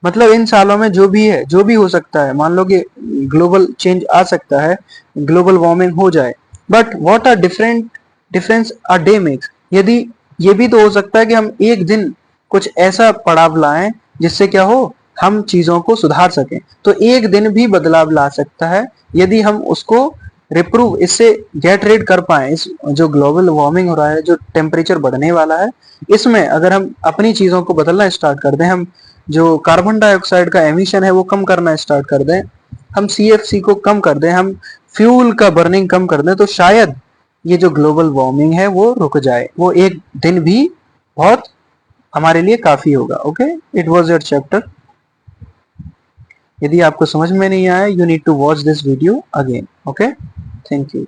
Speaker 1: मतलब इन सालों में जो भी है, जो भी हो सकता है, मान लो कि ग्लोबल चेंज आ सकता है, ग्लोबल वार्मिंग हो जाए, but what a difference a day makes, यदि ये भी तो हो सकता है कि हम एक दिन कुछ ऐसा पड़ाव लाएं जिससे क्या हो, हम चीजों को सुधार सकें। तो एक दिन भी बदलाव ला सकता है यदि हम उसको रिप्रूव, इससे गेट रेड कर पाए। इस जो ग्लोबल वार्मिंग हो रहा है, जो टेम्परेचर बढ़ने वाला है, इसमें अगर हम अपनी चीजों को बदलना स्टार्ट कर दें, हम जो कार्बन डाइऑक्साइड का एमिशन है वो कम करना स्टार्ट कर दें, हम CFC को कम कर दें, हम फ्यूल का बर्निंग कम कर दें, तो शायद ये जो ग्लोबल वार्मिंग है वो रुक जाए। वो एक दिन भी बहुत हमारे लिए काफी होगा। Okay, it was your chapter. यदि आपको समझ में नहीं आया, you need to watch this video again. Okay, thank you.